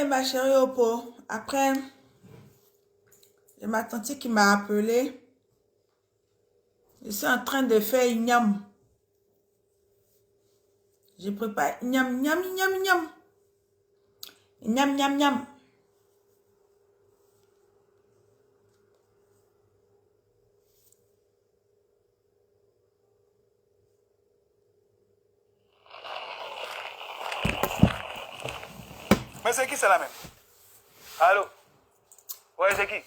ma chérie Oppo, après, j'ai ma tante qui m'a appelé. Je suis en train de faire ignam. Je prépare ignam, ignam, ignam, ignam. Ignam, ignam, ignam. Mais c'est qui c'est la même? Allô? Ouais, c'est qui?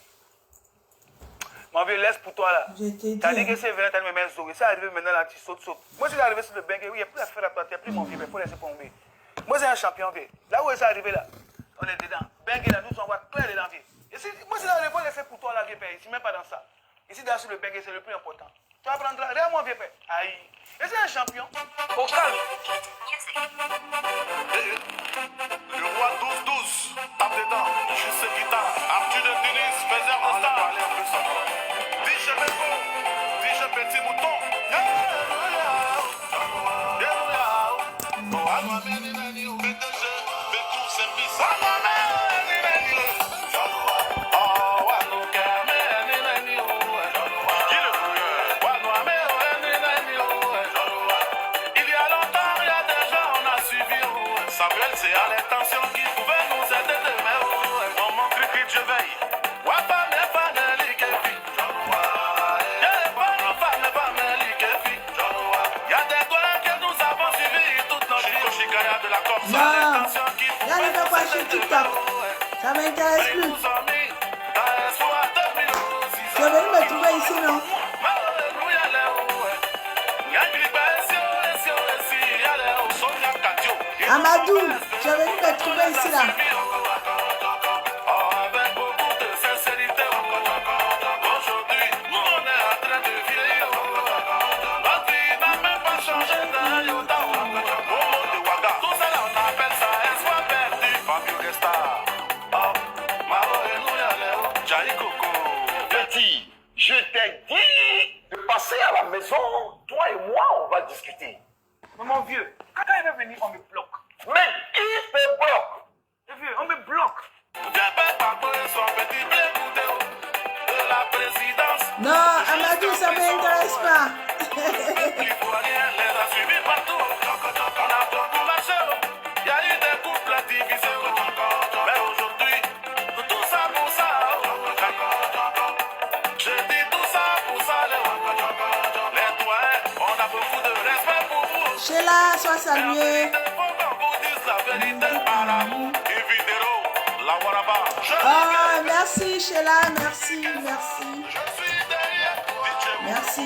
Mon vieux, laisse pour toi là. Je t'ai dit. T'as dit que c'est venu, t'as mis mes os. C'est arrivé maintenant là, tu sautes, sautes. Moi, je suis arrivé sur le bain, il n'y a plus à faire à toi, tu plus mon vieux, mais il faut laisser tomber. Moi, c'est un champion, vieux. Là où est ça arrivé là? On est dedans. Bengue là, nous, on voit clair dedans, vieux. Moi, c'est là, il faut laisser pour toi là, vieux père. Ici, même pas dans ça. Ici, dans sur le bengue, c'est le plus important. Tu vas prendre là, regarde mon vieux père. Aïe. Et c'est un champion. Au calme. Le roi 12-12, tape dedans, juste guitare. Arthur de Tunis, faiseur de star. DJ Beko, DJ Petit Mouton. Samuel, c'est à l'intention qui pouvait nous aider demain. Dans mon cricket, je veille. Il y a des doigts que nous avons suivis toute notre vie. De la Corse, Non, là, je vais pas sur TikTok. Ça m'intéresse plus. Je vais venir me trouver ici, non? Amadou, je vais venir me trouver ici, là. Avec beaucoup de sincérité, aujourd'hui, nous on est en train de vieillir. Notre vie n'a même pas changé d'un iota. Tout ça là, on appelle ça espoir perdu. Fabio Gesta, Maro et Nouyale, Jai Coco. Petit, je t'ai dit de passer à la maison. Toi et moi, on va discuter. Mais mon vieux, quand il va venir, on me bloque. Mais qui te bloque? Le vieux, on me bloque. De la présidence. Non, Amadou, ça m'intéresse pas. Les a suivis partout. On a beaucoup marché. Il y a eu des couples divisés. Mais aujourd'hui, tout ça pour ça. Je dis tout ça pour ça. Les doigts, on a beaucoup de respect pour vous. Sheila, sois salué. Oh, merci Sheila, merci, merci. Merci.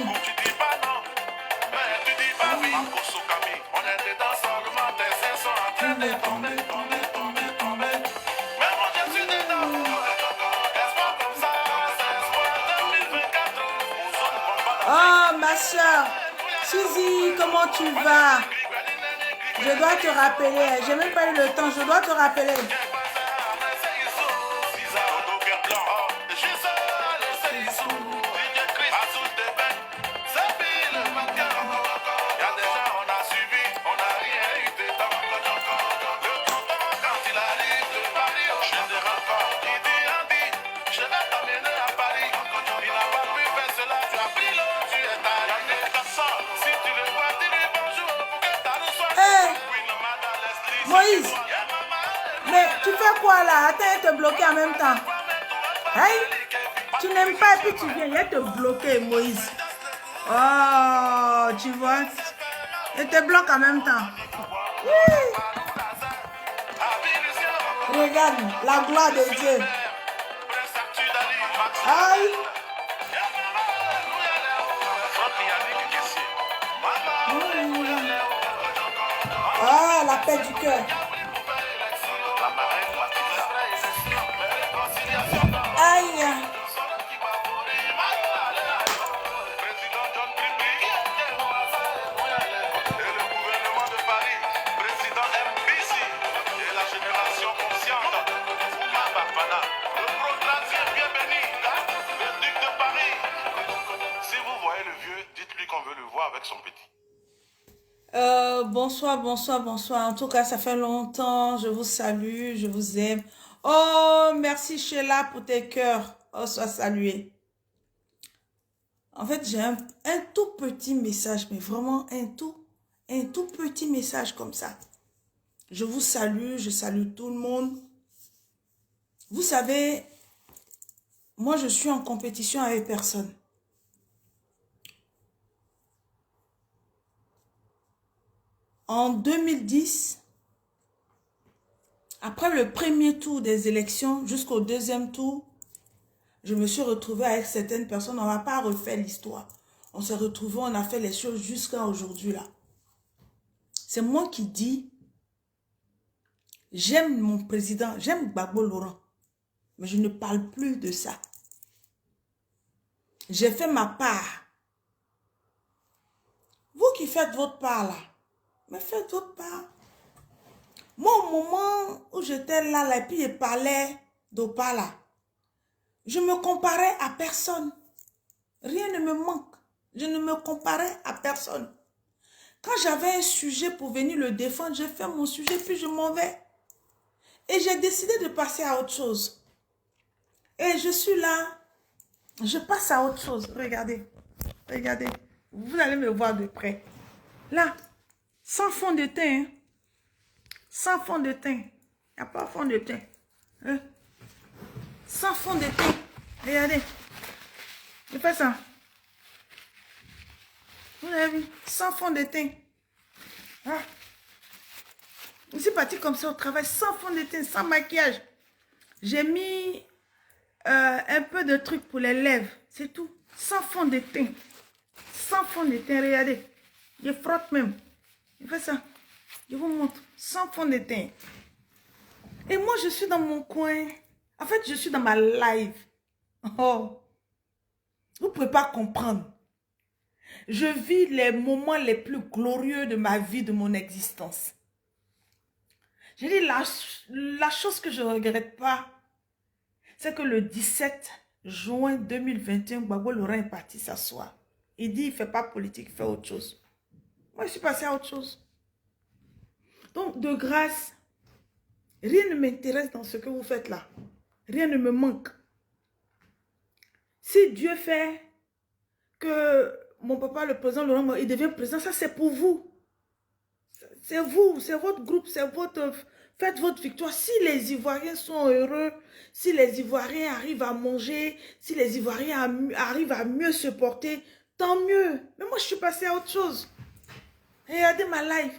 Oh, ma soeur, Suzy, comment tu vas? Je dois te rappeler, j'ai même pas eu le temps, je dois te rappeler. Moïse, mais tu fais quoi là? Attends, elle te bloquer en même temps. Hey, tu n'aimes pas et puis tu viens, elle te bloquer, Moïse. Oh, tu vois, elle te bloque en même temps. Oui. Regarde, la gloire de Dieu. Aïe. Ah, la paix du cœur. Aïe. Si vous voyez le vieux, dites-lui qu'on veut le voir avec son petit. Bonsoir, bonsoir, bonsoir. En tout cas, ça fait longtemps. Je vous salue, je vous aime. Oh, merci Sheila pour tes cœurs. Oh, sois salué. En fait, j'ai un tout petit message, mais vraiment un tout petit message comme ça. Je vous salue, je salue tout le monde. Vous savez, moi, je suis en compétition avec personne. En 2010, après le premier tour des élections jusqu'au deuxième tour, je me suis retrouvée avec certaines personnes. On ne va pas refaire l'histoire. On s'est retrouvés, on a fait les choses jusqu'à aujourd'hui là. C'est moi qui dis, j'aime mon président, j'aime Gbagbo Laurent, mais je ne parle plus de ça. J'ai fait ma part. Vous qui faites votre part là, mais faites votre part. Moi, au moment où j'étais là, et puis je parlais d'Opa là, je me comparais à personne. Rien ne me manque. Je ne me comparais à personne. Quand j'avais un sujet pour venir le défendre, j'ai fait mon sujet, puis je m'en vais. Et j'ai décidé de passer à autre chose. Et je suis là, je passe à autre chose. Regardez, regardez. Vous allez me voir de près. Là, sans fond de teint. Hein? Sans fond de teint. Il n'y a pas fond de teint. Hein? Sans fond de teint. Regardez. Je fais ça. Vous avez vu? Sans fond de teint. Ah. Je suis partie comme ça au travail, sans fond de teint, sans maquillage. J'ai mis un peu de truc pour les lèvres. C'est tout. Sans fond de teint. Sans fond de teint, regardez. Je frotte même. Je fais ça. Je vous montre. Sans fond de teint. Et moi, je suis dans mon coin. En fait, je suis dans ma live. Oh. Vous ne pouvez pas comprendre. Je vis les moments les plus glorieux de ma vie, de mon existence. Je dis, la chose que je ne regrette pas, c'est que le 17 juin 2021, Gbagbo Laurent est parti s'asseoir. Il dit, il ne fait pas politique, il fait autre chose. Moi, je suis passée à autre chose. Donc, de grâce, rien ne m'intéresse dans ce que vous faites là. Rien ne me manque. Si Dieu fait que mon papa, le président Laurent, il devient président, ça c'est pour vous. C'est vous, c'est votre groupe, c'est votre... Faites votre victoire. Si les Ivoiriens sont heureux, si les Ivoiriens arrivent à manger, si les Ivoiriens arrivent à mieux se porter, tant mieux. Mais moi, je suis passée à autre chose. Regardez ma live.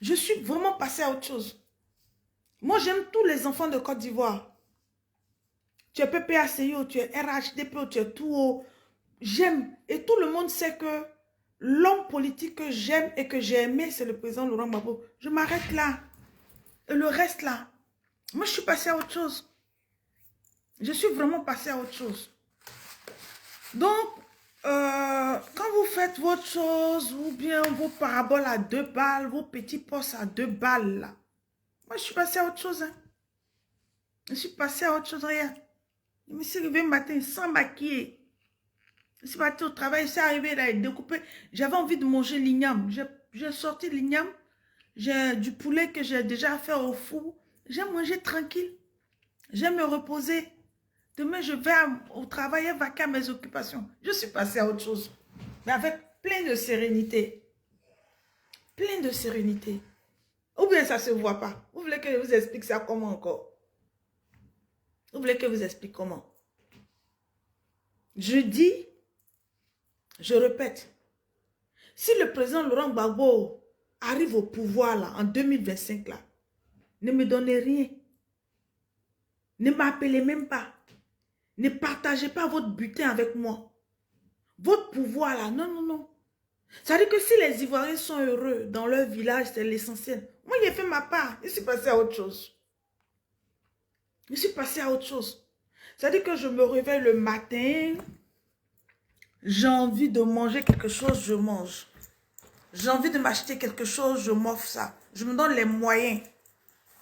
Je suis vraiment passée à autre chose. Moi, j'aime tous les enfants de Côte d'Ivoire. Tu es PPACIO, tu es RHDP, tu es tout haut. J'aime. Et tout le monde sait que l'homme politique que j'aime et que j'ai aimé, c'est le président Laurent Gbagbo. Je m'arrête là. Et le reste là, moi je suis passée à autre chose. Je suis vraiment passée à autre chose. Donc, quand vous faites votre chose, ou bien vos paraboles à 2 balles, vos petits postes à 2 balles là, moi je suis passée à autre chose. Hein. Je suis passée à autre chose, rien. Je me suis réveillée le matin sans maquiller. Je suis partie au travail, je suis arrivée là et découpée. J'avais envie de manger l'igname. J'ai sorti l'igname. J'ai du poulet que j'ai déjà fait au four. J'ai mangé tranquille. J'aime me reposer. Demain, je vais au travail et vaquer à mes occupations. Je suis passée à autre chose. Mais avec plein de sérénité. Plein de sérénité. Ou bien ça ne se voit pas. Vous voulez que je vous explique ça comment encore? Vous voulez que je vous explique comment? Je dis, je répète, si le président Laurent Gbagbo arrive au pouvoir là, en 2025 là, ne me donnez rien. Ne m'appelez même pas. Ne partagez pas votre butin avec moi. Votre pouvoir là, non, non, non. Ça veut dire que si les Ivoiriens sont heureux dans leur village, c'est l'essentiel. Moi, j'ai fait ma part. Je suis passée à autre chose. Je suis passée à autre chose. Ça veut dire que je me réveille le matin, j'ai envie de manger quelque chose, je mange. J'ai envie de m'acheter quelque chose, je m'offre ça. Je me donne les moyens.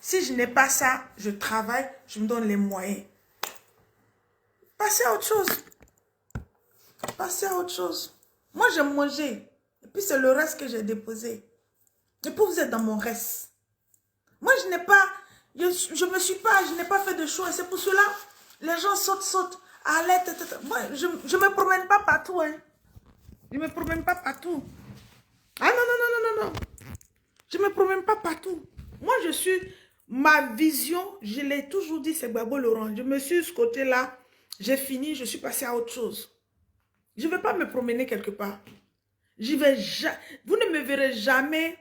Si je n'ai pas ça, je travaille, je me donne les moyens. Passez à autre chose. Passez à autre chose. Moi, j'aime manger. puis c'est le reste que j'ai déposé. Et puis vous êtes dans mon reste. Moi, je n'ai pas, je n'ai pas fait de choix. C'est pour cela, les gens sautent, allez, moi, je ne me promène pas partout, hein. Je ne me promène pas partout. Ah non, non, non, non, non, non. Je ne me promène pas partout. Moi, ma vision, je l'ai toujours dit, c'est Gbagbo Laurent. Je me suis ce côté-là, j'ai fini, je suis passée à autre chose. Je ne vais pas me promener quelque part. Vous ne me verrez jamais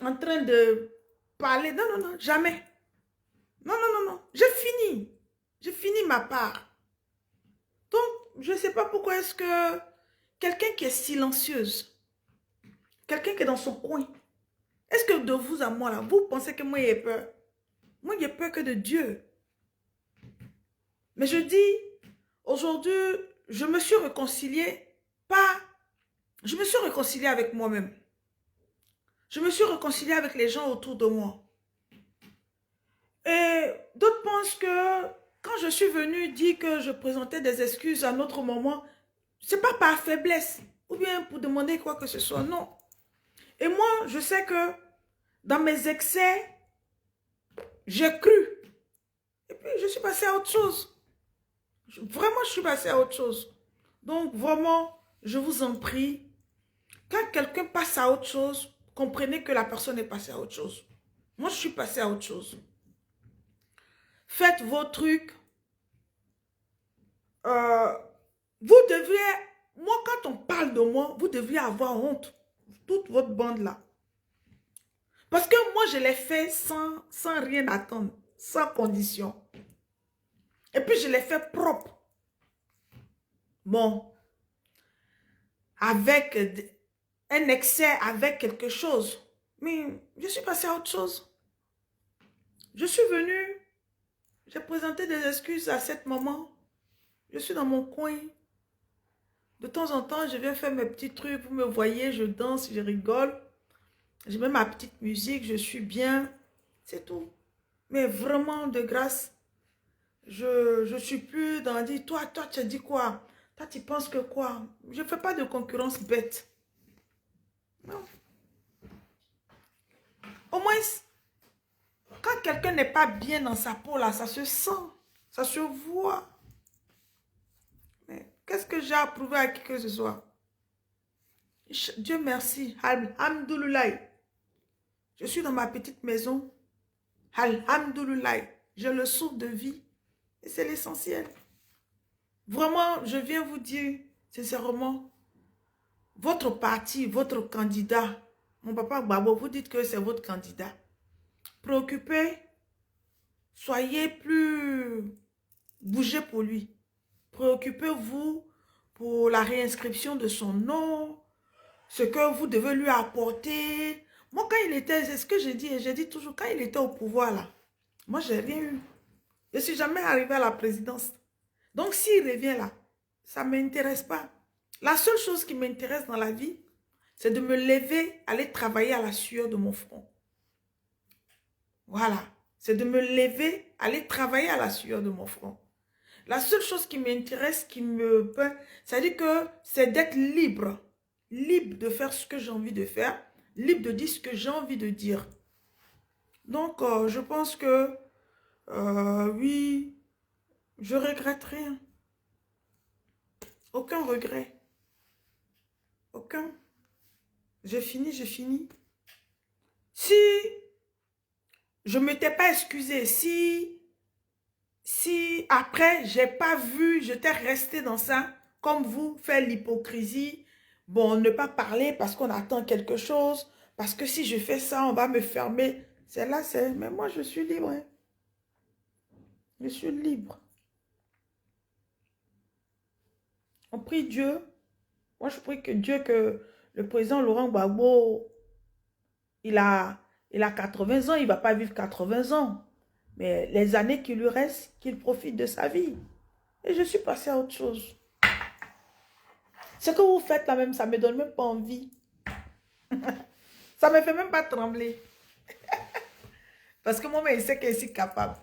en train de parler. Non, non, non, jamais. Non, non, non, non. J'ai fini. J'ai fini ma part. Donc, je ne sais pas pourquoi est-ce que quelqu'un qui est silencieuse, quelqu'un qui est dans son coin, est-ce que de vous à moi, là, vous pensez que moi, j'ai peur? Moi, j'ai peur que de Dieu. Mais je dis, aujourd'hui, je me suis réconciliée, je me suis réconciliée avec moi-même. Je me suis réconciliée avec les gens autour de moi. Et d'autres pensent que quand je suis venue dire que je présentais des excuses à un autre moment, c'est pas par faiblesse ou bien pour demander quoi que ce soit, non. Et moi, je sais que dans mes excès, j'ai cru. Et puis, je suis passée à autre chose. Vraiment, je suis passée à autre chose. Donc, vraiment, je vous en prie, quand quelqu'un passe à autre chose, comprenez que la personne est passée à autre chose. Moi, je suis passée à autre chose. Faites vos trucs. Vous deviez, moi, quand on parle de moi, vous deviez avoir honte. Toute votre bande là. Parce que moi, je l'ai fait sans rien attendre, sans condition. Et puis, je l'ai fait propre. Bon. Avec un excès, avec quelque chose. Mais je suis passée à autre chose. Je suis venue, j'ai présenté des excuses à cet moment. Je suis dans mon coin. De temps en temps, je viens faire mes petits trucs. Vous me voyez, je danse, je rigole. Je mets ma petite musique, je suis bien. C'est tout. Mais vraiment, de grâce, je ne suis plus dans dire, toi, tu as dit quoi? Toi, tu penses que quoi? Je ne fais pas de concurrence bête. Non. Au moins, quand quelqu'un n'est pas bien dans sa peau, là, ça se sent, ça se voit. Mais qu'est-ce que j'ai à prouver à qui que ce soit? Dieu merci. Alhamdoulilah. Je suis dans ma petite maison. Alhamdoulilah. J'ai le souffle de vie. Et c'est l'essentiel. Vraiment, je viens vous dire, sincèrement, votre parti, votre candidat, mon papa Gbagbo, vous dites que c'est votre candidat. Préoccupez, soyez plus, bougez pour lui. Préoccupez-vous pour la réinscription de son nom, ce que vous devez lui apporter. Moi, quand il était, c'est ce que j'ai dit toujours, quand il était au pouvoir là, moi, j'ai rien eu. Je ne suis jamais arrivée à la présidence. Donc, s'il revient là, ça ne m'intéresse pas. La seule chose qui m'intéresse dans la vie, c'est de me lever, aller travailler à la sueur de mon front. Voilà. C'est de me lever, aller travailler à la sueur de mon front. La seule chose qui m'intéresse, qui me peut, c'est-à-dire que c'est d'être libre. Libre de faire ce que j'ai envie de faire. Libre de dire ce que j'ai envie de dire. Donc, je pense que, oui, je regrette rien. Aucun regret. Aucun. J'ai fini, j'ai fini. Si je ne m'étais pas excusée, si après, j'ai pas vu, j'étais restée dans ça, comme vous, faire l'hypocrisie, bon, ne pas parler parce qu'on attend quelque chose, parce que si je fais ça, on va me fermer. C'est là, c'est... Mais moi, je suis libre. Hein. Je suis libre. On prie Dieu. Moi, je prie que Dieu, que le président Laurent Gbagbo, il a 80 ans, il ne va pas vivre 80 ans. Mais les années qui lui restent, qu'il profite de sa vie. Et je suis passée à autre chose. Ce que vous faites là même, ça ne me donne même pas envie. Ça ne me fait même pas trembler. Parce que moi, je sais que je suis capable.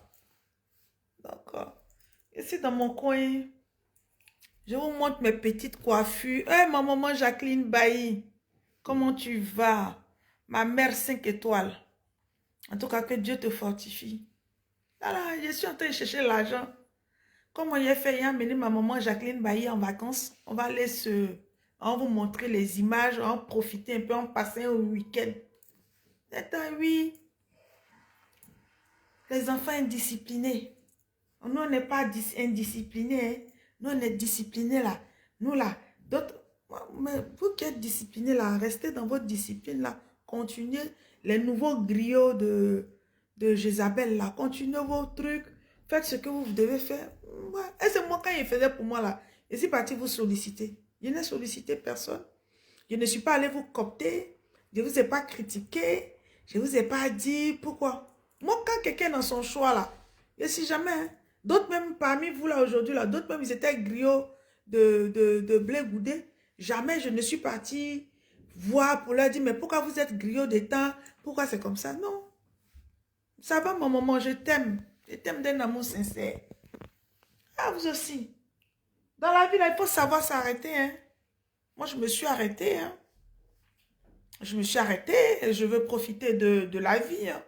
Donc, ici dans mon coin, je vous montre mes petites coiffures. Ma maman Jacqueline Bailly. Comment tu vas? Ma mère 5 étoiles. En tout cas, que Dieu te fortifie. Voilà, je suis en train de chercher l'argent. Comme on y a fait, il a amené ma maman Jacqueline Bailly en vacances. On va aller on va vous montrer les images, on va profiter un peu, on passer un week-end. Oui. Les enfants indisciplinés. Nous, on n'est pas indisciplinés. Hein. Nous, on est disciplinés là. Nous là, d'autres. Mais vous qui êtes disciplinés là, restez dans votre discipline là. Continuez les nouveaux griots de Jézabel là. Continuez vos trucs. Faites ce que vous devez faire. Ouais. Et c'est moi quand il faisait pour moi là. Je suis parti vous solliciter. Je n'ai sollicité personne. Je ne suis pas allé vous copter. Je ne vous ai pas critiqué. Je ne vous ai pas dit pourquoi. Moi, quand quelqu'un est dans son choix là, je ne sais jamais. Hein. D'autres même parmi vous là aujourd'hui, là, d'autres même ils étaient griots de blé goudé. Jamais je ne suis parti voir pour leur dire, mais pourquoi vous êtes griots de temps? Pourquoi c'est comme ça? Non. Ça va, mon maman, je t'aime. Je t'aime d'un amour sincère. Ah, vous aussi. Dans la vie, là, il faut savoir s'arrêter. Hein. Moi, je me suis arrêtée. Hein. Je me suis arrêtée et je veux profiter de la vie. Hein.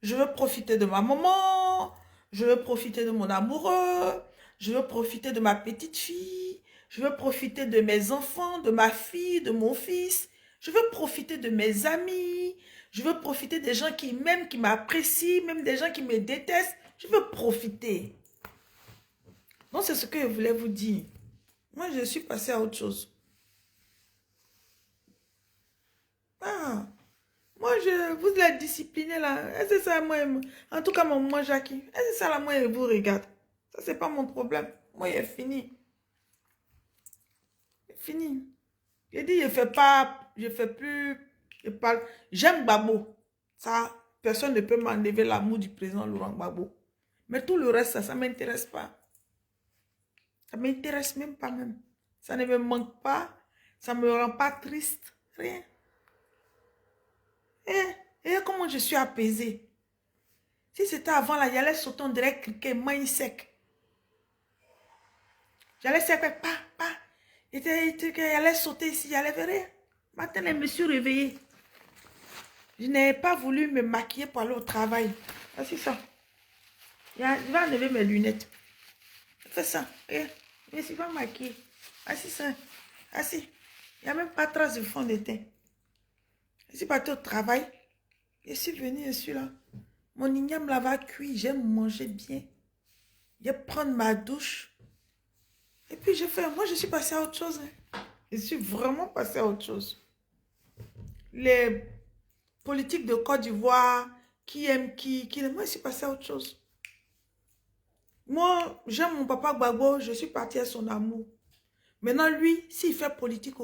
Je veux profiter de ma maman. Je veux profiter de mon amoureux. Je veux profiter de ma petite fille. Je veux profiter de mes enfants, de ma fille, de mon fils. Je veux profiter de mes amis. Je veux profiter des gens qui m'aiment, qui m'apprécient, même des gens qui me détestent. Je veux profiter. Donc, c'est ce que je voulais vous dire. Moi, je suis passée à autre chose. Ah, moi, je vous êtes discipliné là. C'est ça, moi. En tout cas, mon maman Jackie. C'est ça, là, moi, je vous regarde. Ça, c'est pas mon problème. Moi, il est fini. C'est fini. J'ai dit, je fais plus, je parle. J'aime Gbagbo. Ça, personne ne peut m'enlever l'amour du président Laurent Gbagbo. Mais tout le reste, ça ne m'intéresse pas. Ça ne m'intéresse même pas même. Ça ne me manque pas. Ça ne me rend pas triste. Rien. Et comment je suis apaisée. Si c'était avant là, j'allais sauter, on dirait criquet, main sec. J'allais sec, pas. J'allais sauter ici, j'allais faire rien. Matin, je me suis réveillée. Je n'avais pas voulu me maquiller pour aller au travail. Ah, c'est ça. Je vais enlever mes lunettes. Fais ça. Je ne suis pas maquillée. Ah, c'est ça. Ah, si. Il n'y a même pas de trace de fond de teint. Je suis partie au travail. Je suis venue, je suis là. Mon igname là va cuire. J'aime manger bien. Je vais prendre ma douche. Et puis je fais. Moi, je suis passée à autre chose. Hein. Je suis vraiment passée à autre chose. Les politiques de Côte d'Ivoire, qui aime qui. Moi, je suis passée à autre chose. Moi, j'aime mon papa Gbagbo. Je suis partie à son amour. Maintenant, lui, s'il fait politique,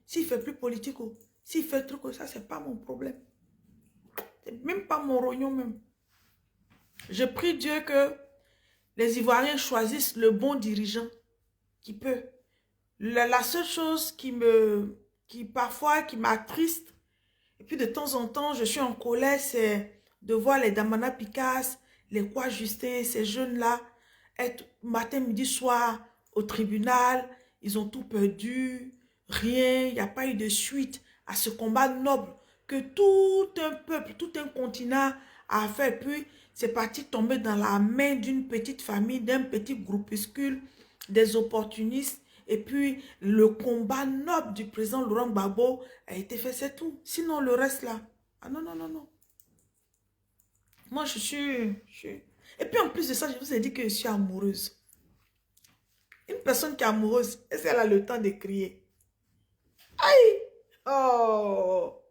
s'il fait plus politique, s'il fait truc, ça, c'est pas mon problème. C'est même pas mon rognon même. Je prie Dieu que les Ivoiriens choisissent le bon dirigeant qui peut. La seule chose qui parfois m'attriste, et puis de temps en temps, je suis en colère, c'est de voir les Damana Picasse, les Kwa Justin, ces jeunes-là, être matin, midi, soir au tribunal, ils ont tout perdu, rien, il n'y a pas eu de suite à ce combat noble que tout un peuple, tout un continent a fait. Puis, c'est parti tomber dans la main d'une petite famille, d'un petit groupuscule, des opportunistes. Et puis, le combat noble du président Laurent Gbagbo a été fait, c'est tout. Sinon, le reste là, ah non, non, non, non. Moi, je suis... Et puis, en plus de ça, je vous ai dit que je suis amoureuse. Une personne qui est amoureuse, est-ce qu'elle a le temps de crier? Aïe! Oh!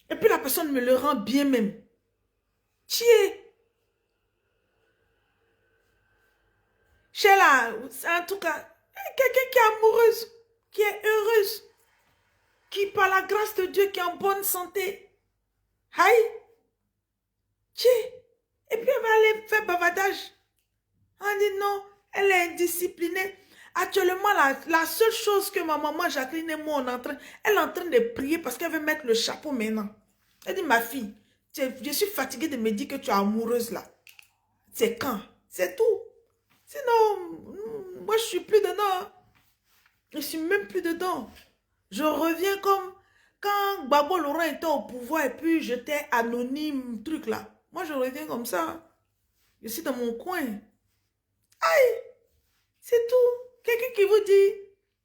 Et puis, la personne me le rend bien même. Tiens! Chez là, en tout cas, quelqu'un qui est amoureuse, qui est heureuse, qui par la grâce de Dieu, qui est en bonne santé. Aïe! Tiens! Et puis, elle va aller faire bavardage. On dit non, elle est indisciplinée. Actuellement, la seule chose que ma maman Jacqueline et moi, elle est en train de prier parce qu'elle veut mettre le chapeau maintenant. Elle dit, ma fille, je suis fatiguée de me dire que tu es amoureuse là. C'est quand? C'est tout. Sinon, moi, je suis plus dedans. Je suis même plus dedans. Je reviens comme quand Gbagbo Laurent était au pouvoir et puis j'étais anonyme, truc là. Moi, je reviens comme ça. Je suis dans mon coin. Aïe, c'est tout. Quelqu'un qui vous dit,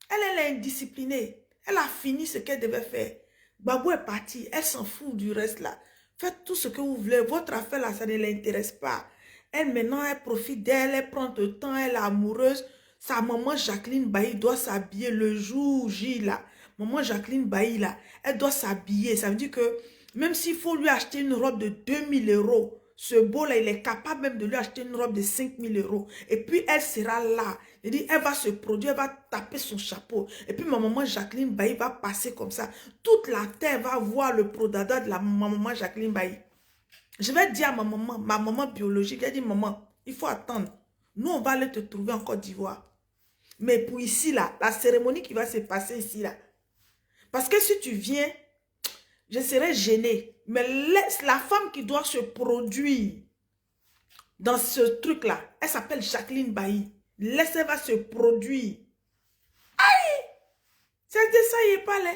elle est indisciplinée. Elle a fini ce qu'elle devait faire. Gbagbo est parti. Elle s'en fout du reste là. Faites tout ce que vous voulez. Votre affaire là, ça ne l'intéresse pas. Elle maintenant, elle profite d'elle. Elle prend le temps. Elle est amoureuse. Sa maman Jacqueline Bailly doit s'habiller le jour J là. Maman Jacqueline Bailly là, elle doit s'habiller. Ça veut dire que même s'il faut lui acheter une robe de 2000 €, ce beau là, il est capable même de lui acheter une robe de 5000 €. Et puis elle sera là. Elle dit, elle va se produire, elle va taper son chapeau. Et puis ma maman Jacqueline Bailly va passer comme ça. Toute la terre va voir le prodada de ma maman Jacqueline Bailly. Je vais dire à ma maman biologique, elle dit, maman, il faut attendre. Nous, on va aller te trouver en Côte d'Ivoire. Mais pour ici, là, la cérémonie qui va se passer ici, là. Parce que si tu viens, je serai gênée. Mais laisse la femme qui doit se produire dans ce truc-là, elle s'appelle Jacqueline Bailly. Laisse, elle va se produire. Aïe! C'est ça, il n'est pas là.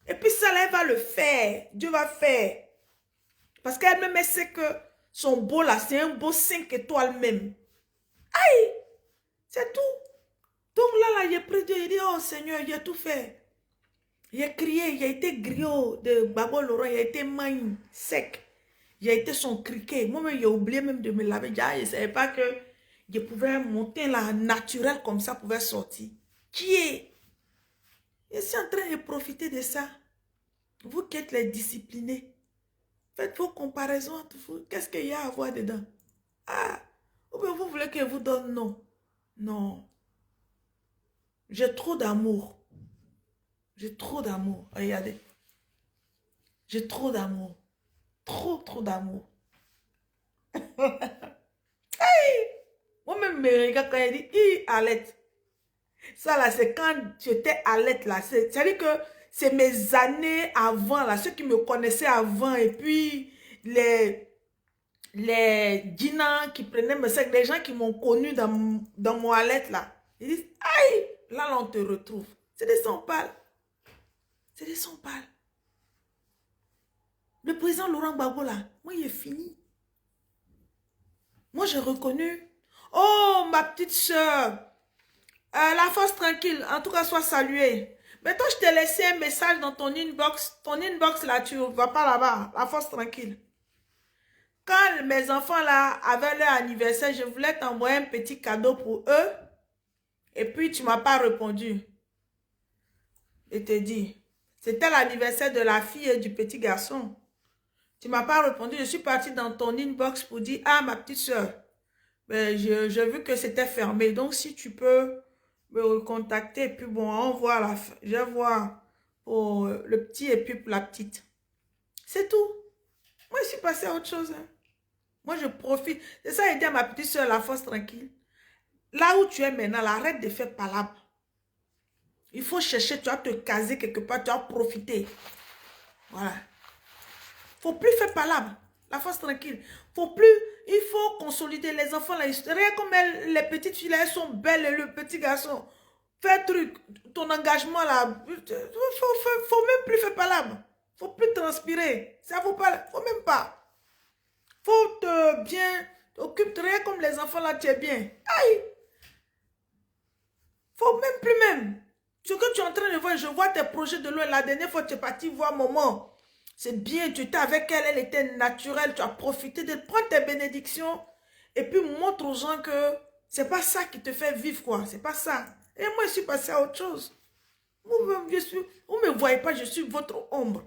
Et puis ça, là, elle va le faire. Dieu va faire. Parce qu'elle-même, elle sait que son beau, là, c'est un beau 5 étoiles même. Aïe! C'est tout. Donc là, il est près de Dieu, il dit, oh Seigneur, il a tout fait. Il a crié, il a été griot de Gbagbo Laurent, il a été main sec. Il a été son criquet. Moi-même, j'ai oublié même de me laver. Je ne savais pas que je pouvais monter là, naturel comme ça, pouvait sortir. Qui est? Je suis en train de profiter de ça. Vous qui êtes les disciplinés, faites vos comparaisons entre vous. Qu'est-ce qu'il y a à voir dedans? Ah, ou bien vous voulez que je vous donne non? Non. J'ai trop d'amour. J'ai trop d'amour. Regardez. J'ai trop d'amour. Trop d'amour. Hey! Moi-même, me regarde quand il dit, Alette. Ça là, c'est quand j'étais Alette là. C'est-à-dire que c'est mes années avant là. Ceux qui me connaissaient avant. Et puis, les dîners qui prenaient mes sacs. Les gens qui m'ont connu dans mon Alette là. Ils disent, aïe! Là, on te retrouve. C'est des sons pâles. C'est des sons pâles. Le président Laurent Gbagbo là, moi, il est fini. Moi, j'ai reconnu. Oh, ma petite soeur. La force tranquille. En tout cas, sois saluée. Maintenant, je t'ai laissé un message dans ton inbox. Ton inbox là, tu ne vas pas là-bas. La force tranquille. Quand mes enfants là avaient leur anniversaire, je voulais t'envoyer un petit cadeau pour eux. Et puis, tu ne m'as pas répondu. Je te dis. C'était l'anniversaire de la fille et du petit garçon. Tu ne m'as pas répondu. Je suis partie dans ton inbox pour dire, ah, ma petite soeur, ben, j'ai vu que c'était fermé. Donc, si tu peux me recontacter, puis bon, on voit la fin. Je vais voir pour le petit et puis pour la petite. C'est tout. Moi, je suis passée à autre chose. Hein. Moi, je profite. C'est ça, aider à ma petite soeur, la force tranquille. Là où tu es maintenant, là, arrête de faire palabre. Il faut chercher, tu vas te caser quelque part, tu vas profiter. Voilà. Faut plus faire palabre. La force tranquille. Il faut consolider les enfants là. Regarde comme les petites filles là, elles sont belles, et le petit garçon. Fais truc, ton engagement là. Faut même plus faire palabre. Faut plus transpirer. Ça vaut pas. Faut même pas. Faut te bien. Occupe-toi comme les enfants là, tu es bien. Aïe. Faut même plus même. Ce que tu es en train de voir, je vois tes projets de loin. La dernière fois, tu es parti voir maman. C'est bien, tu étais avec elle, elle était naturelle. Tu as profité de prendre tes bénédictions. Et puis montre aux gens que c'est pas ça qui te fait vivre, quoi. C'est pas ça. Et moi, je suis passée à autre chose. Vous ne me voyez pas, je suis votre ombre.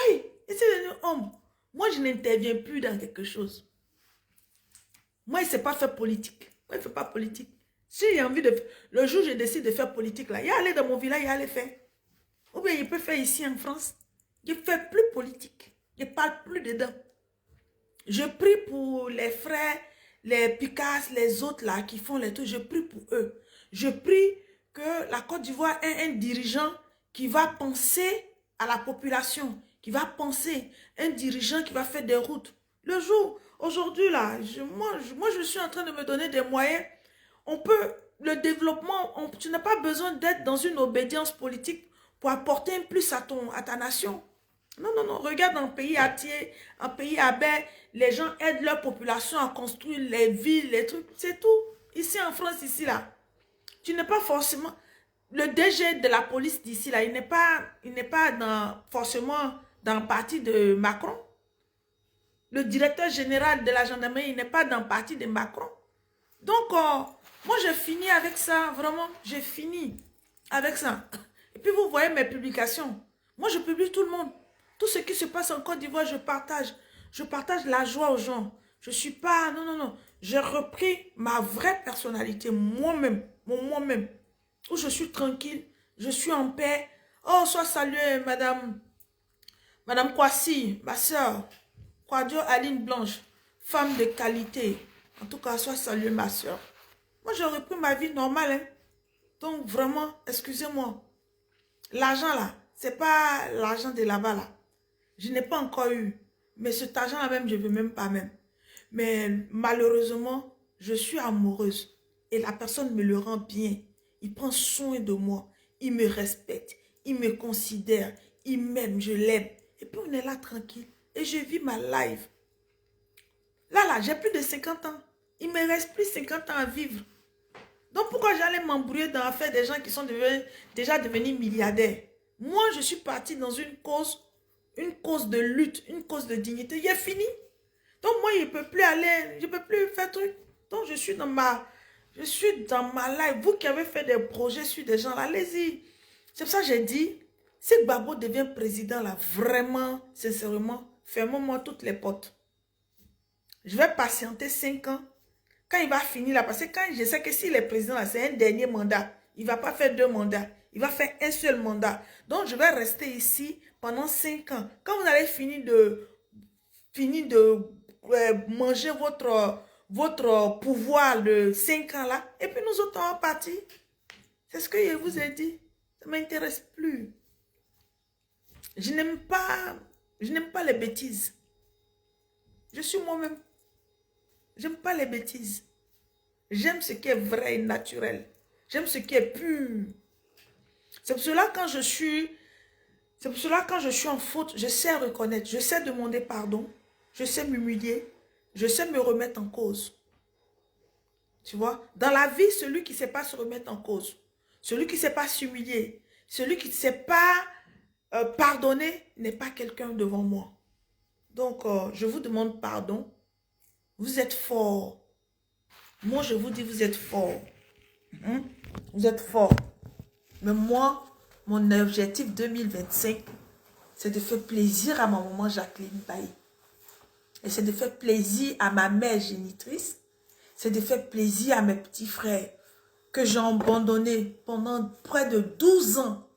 Aïe, et c'est une ombre. Moi, je n'interviens plus dans quelque chose. Moi, il ne s'est pas fait politique. Moi, il ne fait pas politique. Si j'ai envie de... Le jour où je décide de faire politique, là, il y a aller dans mon village, il y a aller faire. Ou bien il peut faire ici en France. Je ne fais plus politique. Je ne parle plus dedans. Je prie pour les frères, les Picasso, les autres là qui font les trucs. Je prie pour eux. Je prie que la Côte d'Ivoire ait un dirigeant qui va penser à la population, qui va penser, un dirigeant qui va faire des routes. Le jour, aujourd'hui là, moi je suis en train de me donner des moyens. On peut, le développement, tu n'as pas besoin d'être dans une obédience politique pour apporter un plus à ta nation. Non, non, non. Regarde un pays entier, un pays abeille, les gens aident leur population à construire les villes, les trucs. C'est tout. Ici en France, ici, là. Tu n'es pas forcément... Le DG de la police d'ici, là, il n'est pas forcément dans le parti de Macron. Le directeur général de la gendarmerie, il n'est pas dans le parti de Macron. Donc, moi, j'ai fini avec ça. Vraiment, j'ai fini avec ça. Et puis, vous voyez mes publications. Moi, je publie tout le monde. Tout ce qui se passe en Côte d'Ivoire, je partage. Je partage la joie aux gens. Je ne suis pas... Non, non, non. J'ai repris ma vraie personnalité, moi-même. Moi-même. Où je suis tranquille. Je suis en paix. Oh, sois saluée, madame. Madame Kwasi, ma soeur. Kwadio Aline Blanche. Femme de qualité. En tout cas, sois saluée, ma soeur. Moi, j'ai repris ma vie normale. Hein. Donc, vraiment, excusez-moi. L'argent, là, c'est pas l'argent de là-bas, là. Je n'ai pas encore eu. Mais cet argent-là même, je ne veux même pas même. Mais malheureusement, je suis amoureuse. Et la personne me le rend bien. Il prend soin de moi. Il me respecte. Il me considère. Il m'aime. Je l'aime. Et puis on est là tranquille. Et je vis ma life. Là, j'ai plus de 50 ans. Il me reste plus 50 ans à vivre. Donc pourquoi j'allais m'embrouiller dans l'affaire des gens qui sont déjà devenus milliardaires? Moi, je suis partie dans une cause de lutte, une cause de dignité. Il est fini. Donc moi, je ne peux plus aller, je ne peux plus faire truc. Donc je suis dans ma life. Vous qui avez fait des projets sur des gens, allez-y. C'est pour ça que j'ai dit, si Gbagbo devient président, là, vraiment, sincèrement, fermons-moi toutes les portes. Je vais patienter 5 ans. Quand il va finir là, parce que quand je sais que s'il est président, là, c'est un dernier mandat. Il ne va pas faire 2 mandats. Il va faire un seul mandat. Donc, je vais rester ici pendant 5 ans. Quand vous allez finir de manger votre pouvoir de 5 ans là, et puis nous autres, on va partir. C'est ce que je vous ai dit. Ça ne m'intéresse plus. Je n'aime pas les bêtises. Je suis moi-même. J'aime pas les bêtises. J'aime ce qui est vrai et naturel. J'aime ce qui est pur. C'est pour cela quand je suis en faute, je sais reconnaître, je sais demander pardon, je sais m'humilier, je sais me remettre en cause. Tu vois, dans la vie, celui qui ne sait pas se remettre en cause, celui qui ne sait pas s'humilier, celui qui ne sait pas pardonner, n'est pas quelqu'un devant moi. Donc, je vous demande pardon. Vous êtes fort. Moi, je vous dis, vous êtes fort. Vous êtes fort. Mais moi, mon objectif 2025, c'est de faire plaisir à ma maman Jacqueline Bailly. Et c'est de faire plaisir à ma mère génitrice. C'est de faire plaisir à mes petits frères que j'ai abandonnés pendant près de 12 ans.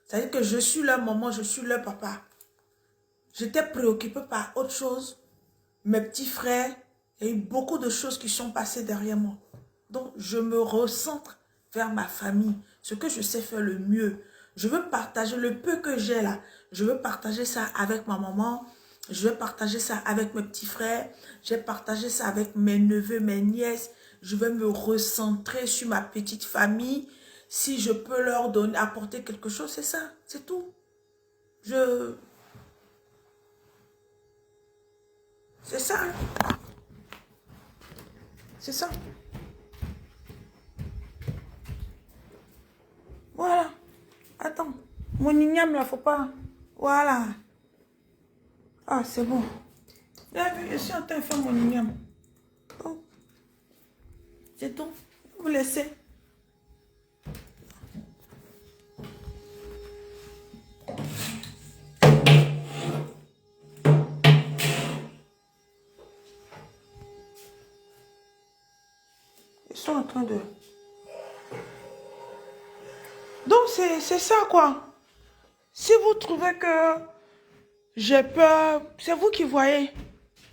C'est-à-dire que je suis leur maman, je suis leur papa. J'étais préoccupée par autre chose. Mes petits frères, il y a eu beaucoup de choses qui sont passées derrière moi. Donc, je me recentre vers ma famille. Ce que je sais faire le mieux. Je veux partager le peu que j'ai là. Je veux partager ça avec ma maman. Je veux partager ça avec mes petits frères. Je vais partager ça avec mes neveux, mes nièces. Je vais me recentrer sur ma petite famille. Si je peux leur donner, apporter quelque chose, c'est ça. C'est tout. C'est ça. C'est ça. Voilà. Attends. Mon igname là, faut pas. Voilà. Ah, c'est bon. Je suis en train de faire mon igname. Oh. C'est tout. Vous laissez. Ils sont en train de... Donc, c'est ça, quoi. Si vous trouvez que j'ai peur, c'est vous qui voyez.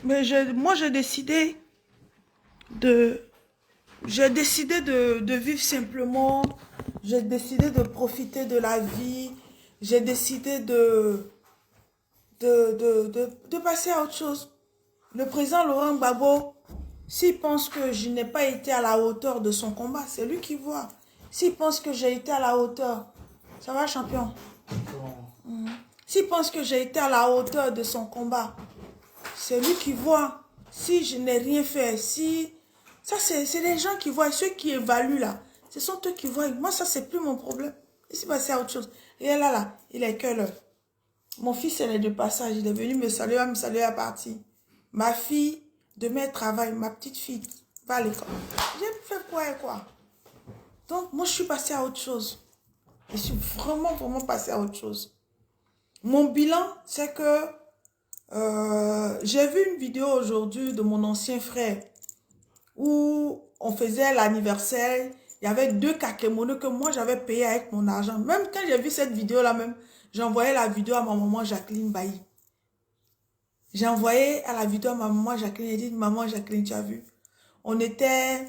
Mais moi, j'ai décidé de vivre simplement. J'ai décidé de profiter de la vie. J'ai décidé de passer à autre chose. Le président Laurent Gbagbo, s'il pense que je n'ai pas été à la hauteur de son combat, c'est lui qui voit. S'il pense que j'ai été à la hauteur, Ça va, champion? S'il pense que j'ai été à la hauteur de son combat, c'est lui qui voit. Si je n'ai rien fait, si... Ça, c'est les gens qui voient. Ceux qui évaluent, là, ce sont eux qui voient. Moi, ça, c'est plus mon problème. Il s'est passé à autre chose. Et là, il est que là. Mon fils, elle est de passage. Il est venu me saluer, va me saluer à partir. Ma fille, demain, elle travaille. Ma petite fille va à l'école. J'ai fait quoi et quoi? Donc, moi, je suis passée à autre chose. Je suis vraiment passée à autre chose. Mon bilan, c'est que j'ai vu une vidéo aujourd'hui de mon ancien frère où on faisait l'anniversaire. Il y avait 2 kakémonos que moi, j'avais payé avec mon argent. Même quand j'ai vu cette vidéo-là même, j'ai envoyé la vidéo à ma maman Jacqueline Bailly. J'ai envoyé à la vidéo à ma maman Jacqueline. J'ai dit, maman Jacqueline, tu as vu? On était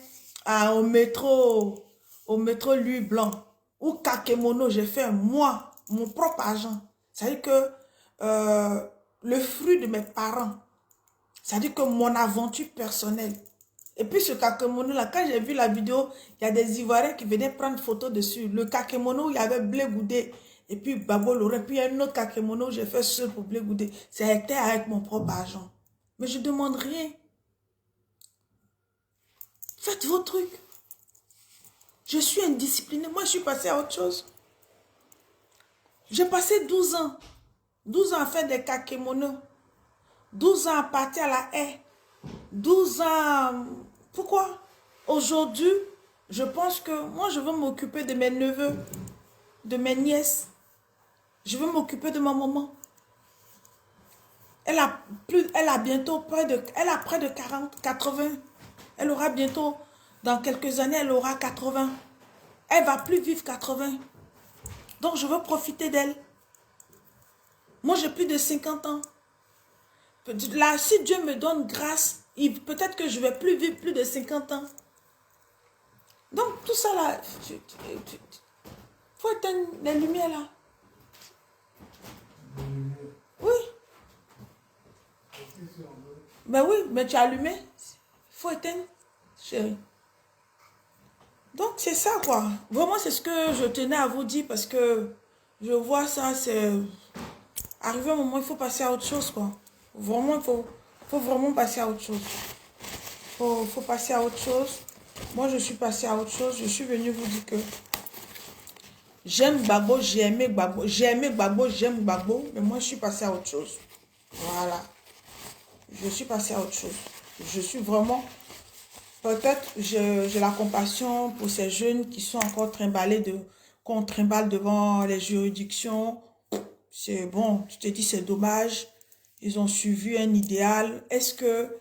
au métro Louis Blanc. Ou kakémono, j'ai fait moi, mon propre argent. C'est-à-dire que le fruit de mes parents. C'est-à-dire que mon aventure personnelle. Et puis ce kakémono-là, quand j'ai vu la vidéo, il y a des Ivoiriens qui venaient prendre photo dessus. Le kakémono, il y avait Blé Goudé. Et puis Babo Lorrain. Puis il y a un autre kakémono, j'ai fait seul pour Blé Goudé. C'était avec mon propre argent. Mais je ne demande rien. Faites vos trucs. Je suis indisciplinée. Moi, je suis passée à autre chose. J'ai passé 12 ans. 12 ans à faire des kakémonos. 12 ans à partir à la haie. 12 ans. Pourquoi? Aujourd'hui, je pense que moi, je veux m'occuper de mes neveux, de mes nièces. Je veux m'occuper de ma maman. Elle a bientôt près de 40, 80. Elle aura bientôt, dans quelques années, elle aura 80. Elle va plus vivre 80. Donc, je veux profiter d'elle. Moi, j'ai plus de 50 ans. Là, si Dieu me donne grâce, peut-être que je vais plus vivre plus de 50 ans. Donc, tout ça là, faut éteindre les lumières là. Oui. Ben oui, mais tu as allumé. Faut éteindre, chérie. Donc, c'est ça quoi. Vraiment, c'est ce que je tenais à vous dire parce que je vois ça, c'est... Arrivé un moment, il faut passer à autre chose quoi. Vraiment, il faut vraiment passer à autre chose. Faut passer à autre chose. Moi, je suis passée à autre chose. Je suis venue vous dire que j'aime Gbagbo, j'ai aimé Gbagbo. J'ai aimé Gbagbo, j'aime Gbagbo. Mais moi, je suis passée à autre chose. Voilà. Je suis passée à autre chose. Je suis vraiment... Peut-être j'ai la compassion pour ces jeunes qui sont encore trimballés qu'on trimballe devant les juridictions. C'est bon, tu te dis c'est dommage. Ils ont suivi un idéal. Est-ce que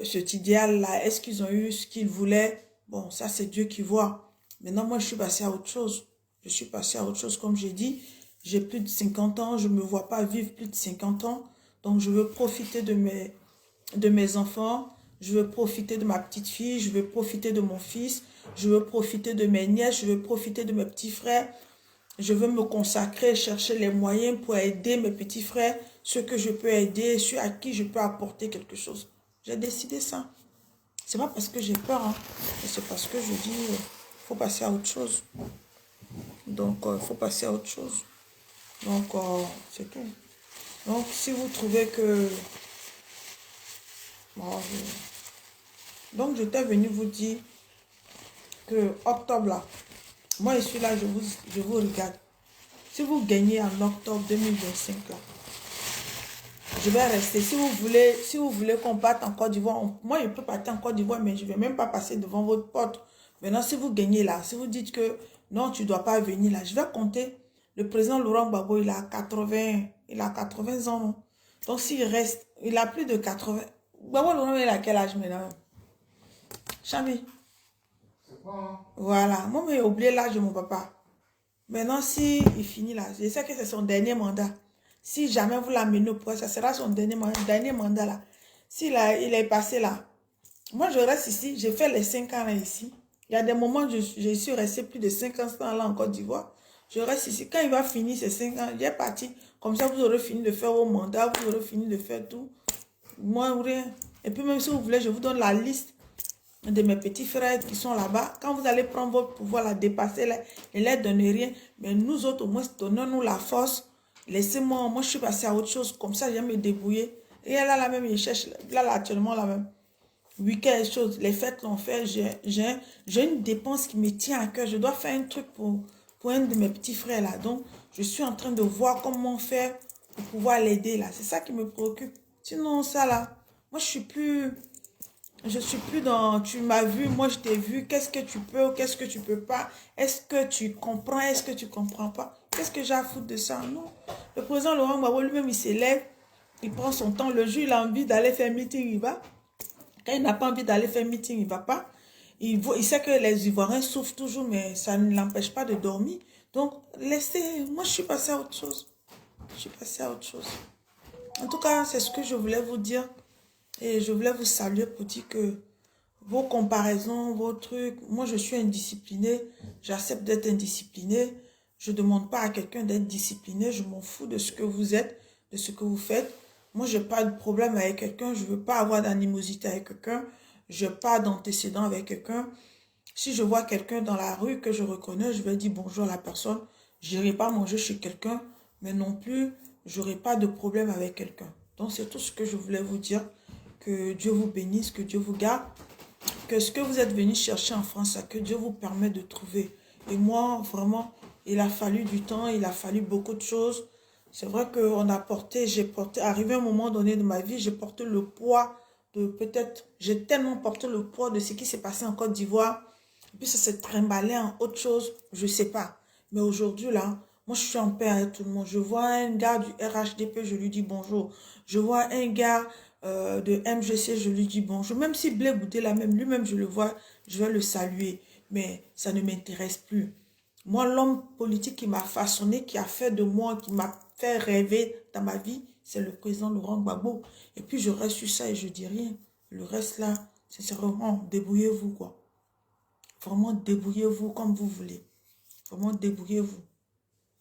cet idéal-là, est-ce qu'ils ont eu ce qu'ils voulaient? Bon, ça c'est Dieu qui voit. Maintenant, moi je suis passée à autre chose. Je suis passée à autre chose, comme j'ai dit. J'ai plus de 50 ans, je ne me vois pas vivre plus de 50 ans. Donc je veux profiter de mes enfants. Je veux profiter de ma petite fille, je veux profiter de mon fils, je veux profiter de mes nièces, je veux profiter de mes petits frères. Je veux me consacrer, chercher les moyens pour aider mes petits frères, ceux que je peux aider, ceux à qui je peux apporter quelque chose. J'ai décidé ça. C'est pas parce que j'ai peur, hein, mais c'est parce que je dis, faut passer à autre chose. Donc, faut passer à autre chose. Donc, c'est tout. Donc, si vous trouvez que... Bon, donc, je t'ai venu vous dire que octobre, là, moi, je suis là, je vous regarde. Si vous gagnez en octobre 2025, là, je vais rester. Si vous voulez qu'on parte en Côte d'Ivoire, moi, je peux partir en Côte d'Ivoire, mais je ne vais même pas passer devant votre porte. Maintenant, si vous gagnez là, si vous dites que non, tu ne dois pas venir là, je vais compter. Le président Laurent Gbagbo, il a 80 ans, non? Donc, s'il reste, il a plus de 80. Gbagbo Laurent, il a quel âge maintenant? Chami. Voilà. Moi, j'ai oublié l'âge de mon papa. Maintenant, si il finit là, je sais que c'est son dernier mandat. Si jamais vous l'amenez au pouvoir, ça sera son dernier mandat là. Si là, il est passé là. Moi, je reste ici. J'ai fait les 5 ans là ici. Il y a des moments où je suis resté plus de 5 ans là en Côte d'Ivoire. Je reste ici. Quand il va finir ces 5 ans, il est parti. Comme ça, vous aurez fini de faire vos mandats. Vous aurez fini de faire tout. Moi, rien. Et puis même si vous voulez, je vous donne la liste de mes petits frères qui sont là-bas. Quand vous allez prendre votre pouvoir, la dépasser, ne leur donnez rien. Mais nous autres, au moins, donnons-nous la force. Laissez-moi, moi, je suis passée à autre chose. Comme ça, je vais me débrouiller. Et là, la même, il cherche, là, actuellement, la même. Week-end, chose, les fêtes l'ont fait. J'ai une dépense qui me tient à cœur. Je dois faire un truc pour un de mes petits frères, là. Donc, je suis en train de voir comment faire pour pouvoir l'aider, là. C'est ça qui me préoccupe. Sinon, ça, là, moi, je suis plus dans, tu m'as vu, moi je t'ai vu, qu'est-ce que tu peux, qu'est-ce que tu peux pas, est-ce que tu comprends, est-ce que tu comprends pas, qu'est-ce que j'ai à foutre de ça, non. Le président Laurent Gbagbo lui-même, il s'élève, il prend son temps, le jour il a envie d'aller faire meeting, il va, quand il n'a pas envie d'aller faire meeting, il va pas, il sait que les Ivoiriens souffrent toujours, mais ça ne l'empêche pas de dormir, donc laissez, moi je suis passée à autre chose, en tout cas, c'est ce que je voulais vous dire. Et je voulais vous saluer pour dire que vos comparaisons, vos trucs, moi je suis indisciplinée, j'accepte d'être indisciplinée. Je ne demande pas à quelqu'un d'être discipliné, je m'en fous de ce que vous êtes, de ce que vous faites. Moi je n'ai pas de problème avec quelqu'un, je ne veux pas avoir d'animosité avec quelqu'un, je n'ai pas d'antécédent avec quelqu'un. Si je vois quelqu'un dans la rue que je reconnais, je vais dire bonjour à la personne. Je n'irai pas manger chez quelqu'un, mais non plus, je n'aurai pas de problème avec quelqu'un. Donc c'est tout ce que je voulais vous dire. Que Dieu vous bénisse, que Dieu vous garde, que ce que vous êtes venu chercher en France, que Dieu vous permet de trouver. Et moi, vraiment, il a fallu du temps, il a fallu beaucoup de choses. C'est vrai qu'on a porté, arrivé à un moment donné de ma vie, j'ai porté le poids de peut-être, j'ai tellement porté le poids de ce qui s'est passé en Côte d'Ivoire. Et puis ça s'est trimballé en autre chose, je ne sais pas. Mais aujourd'hui, là, moi, je suis en paix avec tout le monde. Je vois un gars du RHDP, je lui dis bonjour. Je vois un gars de MGC, je lui dis bonjour. Même si Blé Goudé là même, lui-même, je le vois, je vais le saluer. Mais ça ne m'intéresse plus. Moi, l'homme politique qui m'a façonné, qui a fait de moi, qui m'a fait rêver dans ma vie, c'est le président Laurent Gbagbo. Et puis, je reste sur ça et je dis rien. Le reste là, sincèrement, débrouillez-vous, quoi. Vraiment, débrouillez-vous comme vous voulez. Vraiment, débrouillez-vous.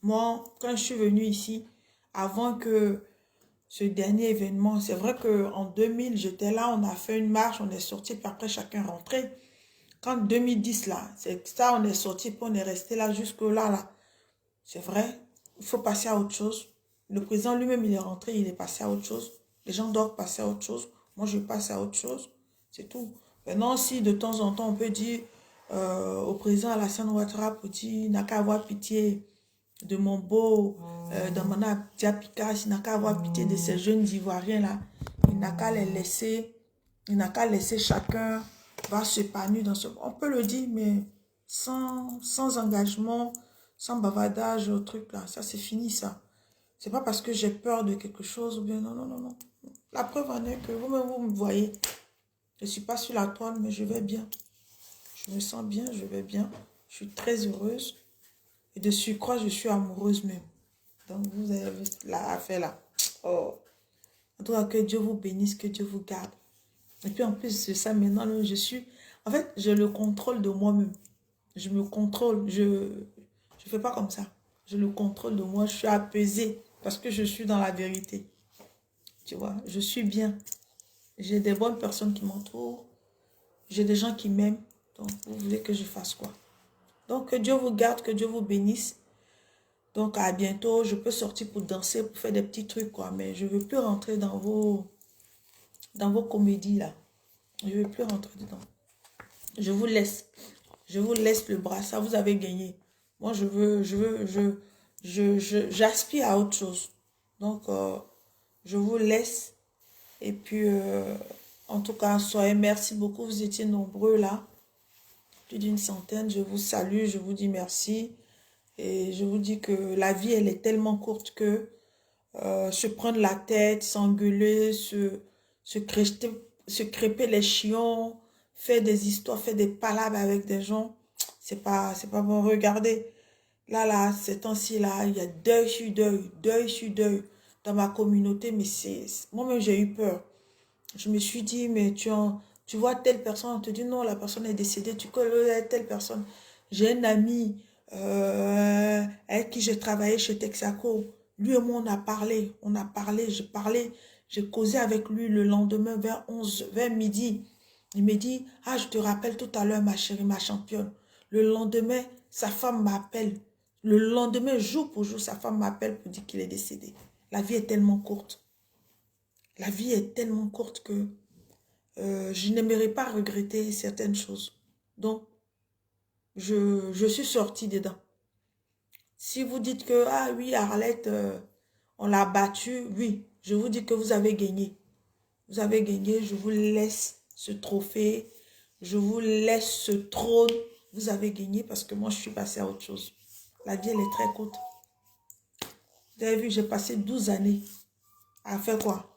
Moi, quand je suis venue ici, avant que ce dernier événement, c'est vrai qu'en 2000, j'étais là, on a fait une marche, on est sorti, puis après chacun rentré. Quand 2010, là, c'est ça, on est sorti, puis on est resté là jusque-là, là. C'est vrai, il faut passer à autre chose. Le président lui-même, il est rentré, il est passé à autre chose. Les gens doivent passer à autre chose. Moi, je passe à autre chose. C'est tout. Maintenant, si de temps en temps, on peut dire au président Alassane Ouattara, pour dire, n'a qu'à avoir pitié de mon beau Damana Diapika, il n'a qu'à avoir pitié de ces jeunes Ivoiriens là. Il n'a qu'à les laisser, chacun va s'épanouir dans ce... On peut le dire, mais sans engagement, sans bavardage au truc là. Ça, c'est fini ça. C'est pas parce que j'ai peur de quelque chose ou bien non, non, non, non. La preuve en est que vous-même, vous me voyez. Je ne suis pas sur la toile, mais je vais bien. Je me sens bien, je vais bien. Je suis très heureuse. Et de surcroît, je suis amoureuse même. Donc, vous avez vu l'affaire là. Oh. En tout cas, que Dieu vous bénisse, que Dieu vous garde. Et puis, en plus de ça, maintenant, je suis... En fait, j'ai le contrôle de moi-même. Je me contrôle. Je ne fais pas comme ça. Je le contrôle de moi. Je suis apaisée parce que je suis dans la vérité. Tu vois, je suis bien. J'ai des bonnes personnes qui m'entourent. J'ai des gens qui m'aiment. Donc, vous voulez que je fasse quoi? Donc, que Dieu vous garde, que Dieu vous bénisse. Donc, à bientôt. Je peux sortir pour danser, pour faire des petits trucs, quoi. Mais je ne veux plus rentrer dans vos comédies, là. Je ne veux plus rentrer dedans. Je vous laisse. Je vous laisse le brassard. Vous avez gagné. Moi, j'aspire à autre chose. Donc, je vous laisse. Et puis, en tout cas, soyez merci beaucoup. Vous étiez nombreux, là. Plus d'une centaine. Je vous salue. Je vous dis merci. Et je vous dis que la vie, elle est tellement courte que se prendre la tête, s'engueuler, se crêper les chiens, faire des histoires, faire des palabres avec des gens, c'est pas bon. Regardez, là, ces temps-ci, là, il y a deuil sur deuil dans ma communauté, mais moi-même, j'ai eu peur. Je me suis dit, mais tu vois telle personne, on te dit non, la personne est décédée, tu connais telle personne. J'ai un ami avec qui j'ai travaillé chez Texaco. Lui et moi, on a parlé, j'ai causé avec lui le lendemain vers midi. Il me dit, ah, je te rappelle tout à l'heure, ma chérie, ma championne. Le lendemain, sa femme m'appelle. Le lendemain, jour pour jour, sa femme m'appelle pour dire qu'il est décédé. La vie est tellement courte. La vie est tellement courte que je n'aimerais pas regretter certaines choses. Donc, je suis sortie dedans. Si vous dites que, ah oui, Arlette, on l'a battue, oui, je vous dis que vous avez gagné. Vous avez gagné, je vous laisse ce trophée, je vous laisse ce trône. Vous avez gagné parce que moi, je suis passée à autre chose. La vie, elle est très courte. Vous avez vu, j'ai passé 12 années à faire quoi?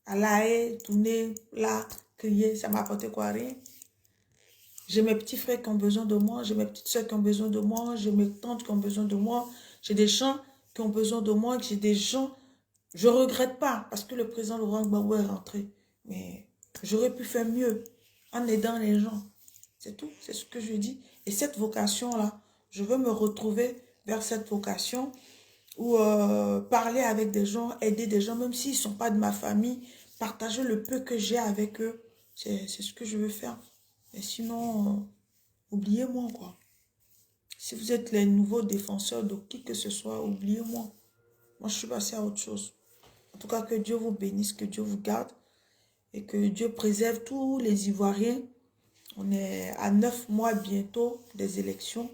À la haie, tourner, là, crier, ça m'a apporté quoi? Rien. J'ai mes petits frères qui ont besoin de moi, j'ai mes petites soeurs qui ont besoin de moi, j'ai mes tantes qui ont besoin de moi, j'ai des gens qui ont besoin de moi, j'ai des gens... Je ne regrette pas parce que le président Laurent Gbagbo est rentré. Mais j'aurais pu faire mieux en aidant les gens. C'est tout, c'est ce que je dis. Et cette vocation-là, je veux me retrouver vers cette vocation où parler avec des gens, aider des gens, même s'ils ne sont pas de ma famille, partager le peu que j'ai avec eux. C'est ce que je veux faire. Et sinon, oubliez-moi, quoi. Si vous êtes les nouveaux défenseurs de qui que ce soit, oubliez-moi. Moi, je suis passée à autre chose. En tout cas, que Dieu vous bénisse, que Dieu vous garde et que Dieu préserve tous les Ivoiriens. On est à 9 mois bientôt des élections.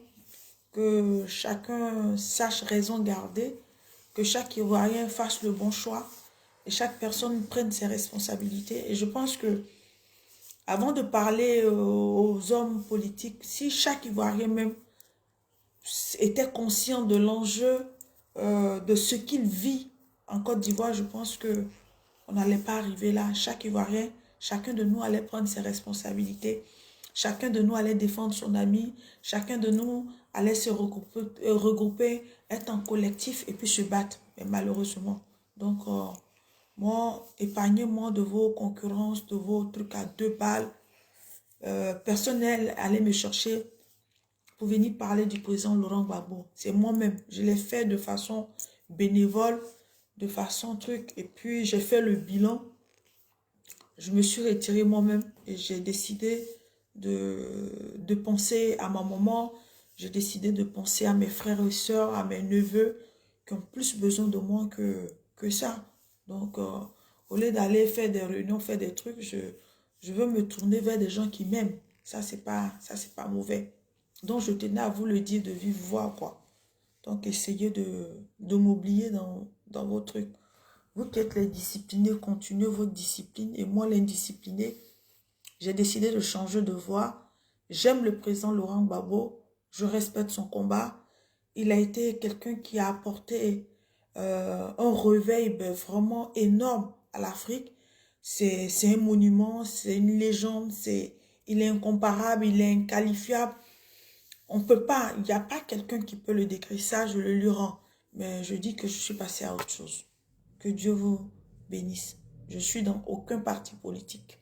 Que chacun sache raison garder, que chaque Ivoirien fasse le bon choix et chaque personne prenne ses responsabilités. Et je pense que avant de parler aux hommes politiques, si chaque Ivoirien même était conscient de l'enjeu de ce qu'il vit en Côte d'Ivoire, je pense que on n'allait pas arriver là. Chaque Ivoirien, chacun de nous allait prendre ses responsabilités. Chacun de nous allait défendre son ami. Chacun de nous allait se regrouper, être en collectif et puis se battre. Mais malheureusement. Donc, moi, épargnez-moi de vos concurrences, de vos trucs à 2 balles. Personnel, allez me chercher pour venir parler du président Laurent Gbagbo. C'est moi-même. Je l'ai fait de façon bénévole, de façon truc. Et puis, j'ai fait le bilan. Je me suis retirée moi-même et j'ai décidé de penser à ma maman. J'ai décidé de penser à mes frères et sœurs, à mes neveux qui ont plus besoin de moi que ça. Donc, au lieu d'aller faire des réunions, faire des trucs, je veux me tourner vers des gens qui m'aiment. Ça, c'est pas mauvais. Donc, je tenais à vous le dire de vive voix, quoi. Donc, essayez de m'oublier dans vos trucs. Vous qui êtes les disciplinés, continuez votre discipline. Et moi, l'indiscipliné, j'ai décidé de changer de voie. J'aime le président Laurent Gbagbo. Je respecte son combat. Il a été quelqu'un qui a apporté un réveil vraiment énorme à l'Afrique. C'est un monument, c'est une légende, il est incomparable, il est inqualifiable. On peut pas, il n'y a pas quelqu'un qui peut le décrire. Ça, je le lui rends. Mais je dis que je suis passée à autre chose. Que Dieu vous bénisse. Je suis dans aucun parti politique.